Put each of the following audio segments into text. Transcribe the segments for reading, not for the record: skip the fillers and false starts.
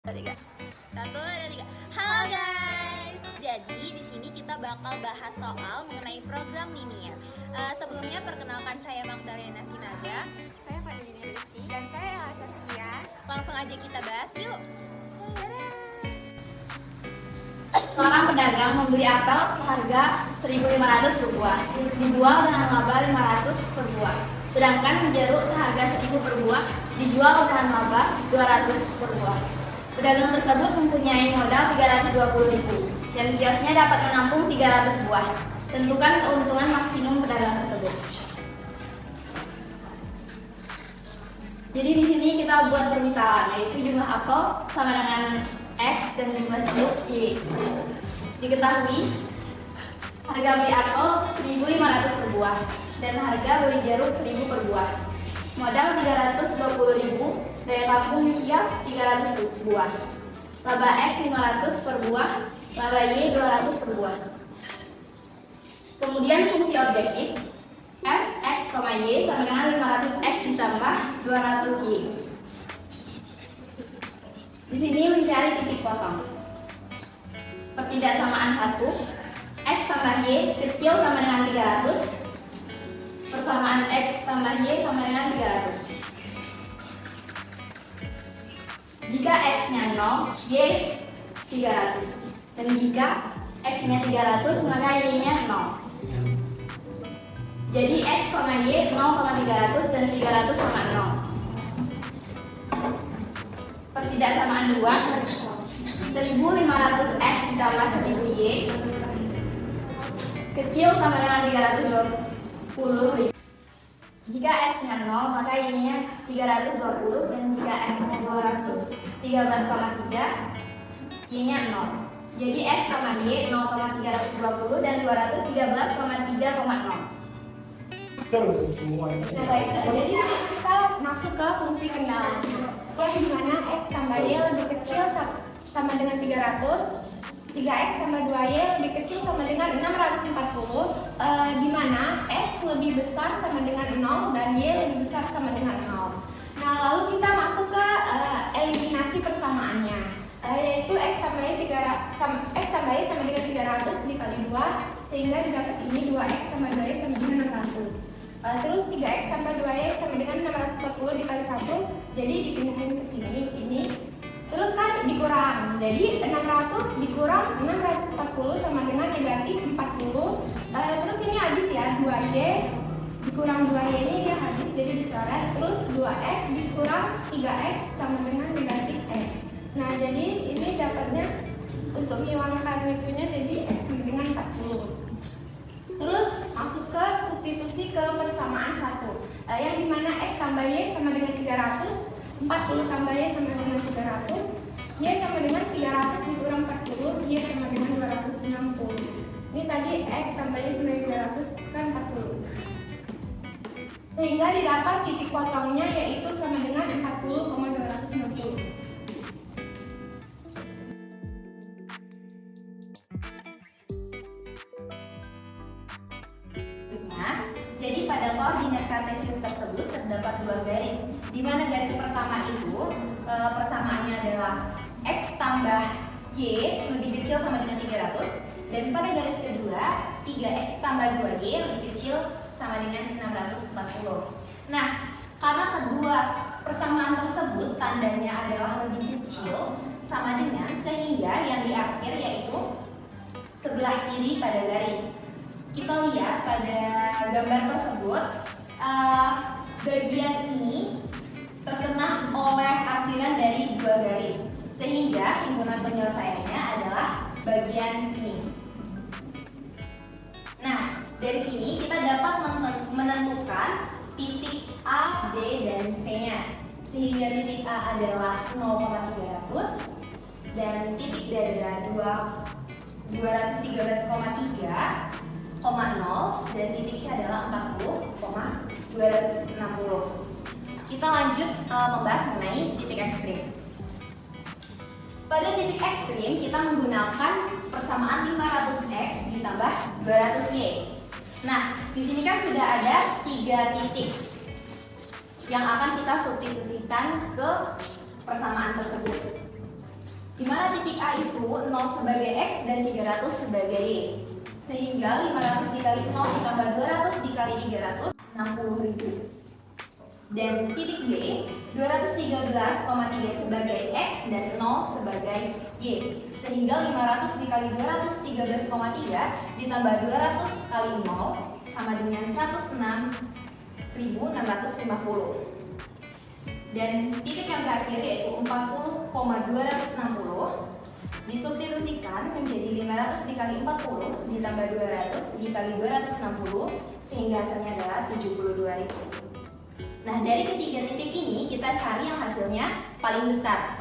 Tiga. Satu, dua, tiga. Halo guys. Jadi di sini kita bakal bahas soal mengenai program linear. Sebelumnya perkenalkan saya Magdalena Sinaga. Saya Fadlina Rizky dan saya Elsa Saskia. Langsung aja kita bahas yuk. Seorang pedagang membeli apel seharga 1.500 per buah, dijual dengan laba 500 per buah. Sedangkan jeruk seharga 1.000 per buah, dijual dengan laba 200 per buah. Pedagang tersebut mempunyai modal 320.000 dan kiosnya dapat menampung 300 buah. Tentukan keuntungan maksimum pedagang tersebut. Jadi di sini kita buat permisalan, yaitu jumlah apel sama dengan X dan jumlah jeruk Y. Diketahui harga beli apel 1.500 per buah dan harga beli jeruk 1.000 per buah. Modal 320.000, daya tampung kios 300 buah. Laba X 500 per buah, laba Y 200 per buah. Kemudian fungsi objektif f x, y sama dengan 500x ditambah 200y. Di sini mencari titik potong. Pertidaksamaan 1, x tambah y kecil sama dengan 300. Persamaan x tambah y sama dengan 300. Jika x-nya 0, y 300. Dan jika x-nya 300, maka y-nya 0. Jadi x, y 0,300 dan 300 sama 0. Pertidaksamaan 2, 1.500x ditambah 1.000y kecil sama dengan 320. Jika x-nya 0, maka y-nya 320 dan jika x-nya 213,3, y-nya 0. Jadi x sama y 0,320 dan 213,3,0. Nah guys, jadi kita masuk ke fungsi kendala, yang dimana x tambah y lebih kecil sama dengan 300, 3x tambah 2y lebih kecil sama dengan 640, dimana x lebih besar sama dengan 0 dan y lebih besar sama dengan 0. Nah lalu kita masuk ke eliminasi persamaannya, yaitu x tambah y sama dengan 300 dikali 2, sehingga didapat ini 2x tambah 2y sama dengan 600. Terus 3x tambah 2y sama dengan 640 dikali 1, jadi dipindahin ke sini, ini. Terus kan dikurang, jadi 600 dikurang 640 sama dengan negatif 40. Terus ini habis ya, 2y dikurang 2y ini dia habis, jadi dicoret. Terus 2x dikurang 3x sama dengan negatif x. Nah jadi ini dapatnya untuk menghilangkan itunya jadi x dengan 40. Terus masuk ke substitusi ke persamaan 1, yang dimana x tambah y sama dengan 300, 40 tambah y sama dengan 300, y sama dengan 300 dikurang 40, y sama dengan 260. Ini tadi x tambah y sama dengan 300 kan 40. Sehingga didapat titik potongnya yaitu sama dengan 40,260. Jadi pada koordinat kartesius tersebut terdapat dua garis, di mana garis pertama itu persamaannya adalah x tambah y lebih kecil sama dengan 300, dan pada garis kedua 3x tambah 2y lebih kecil sama dengan 640. Nah, karena kedua persamaan tersebut tandanya adalah lebih kecil sama dengan, sehingga yang diarsir yaitu sebelah kiri pada garis. Kita lihat pada gambar tersebut, bagian ini terkena oleh arsiran dari dua garis, sehingga himpunan penyelesaiannya adalah bagian ini. Nah, dari sini kita dapat menentukan titik A, B, dan C-nya, sehingga titik A adalah 0,300 dan titik B adalah 213,3, 0 dan titik C adalah 40,260. Kita lanjut membahas mengenai titik ekstrim. Pada titik ekstrim kita menggunakan persamaan 500x ditambah 200y. Nah, di sini kan sudah ada 3 titik yang akan kita substitusikan ke persamaan tersebut. di mana titik A itu 0 sebagai X dan 300 sebagai Y. Sehingga 500 dikali 0 ditambah 200 dikali 300, 60.000. Dan titik B, 213,3 sebagai X dan 0 sebagai Y. Sehingga 500 dikali 213,3 ditambah 200 kali 0 sama dengan 106.650. Dan titik yang terakhir yaitu 40,260 disubstitusikan menjadi 500 dikali 40 ditambah 200 dikali 260 sehingga hasilnya adalah 72.000. Nah, dari ketiga titik ini kita cari yang hasilnya paling besar.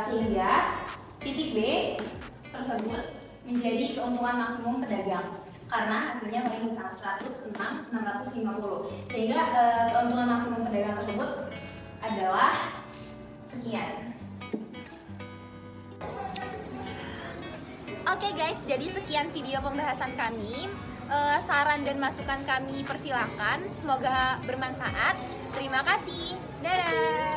Sehingga titik B tersebut menjadi keuntungan maksimum pedagang karena hasilnya paling besar 106.650. Sehingga keuntungan maksimum pedagang tersebut adalah sekian. Oke guys, jadi sekian video pembahasan kami. Saran dan masukan kami persilakan. Semoga bermanfaat. Terima kasih. Dadah.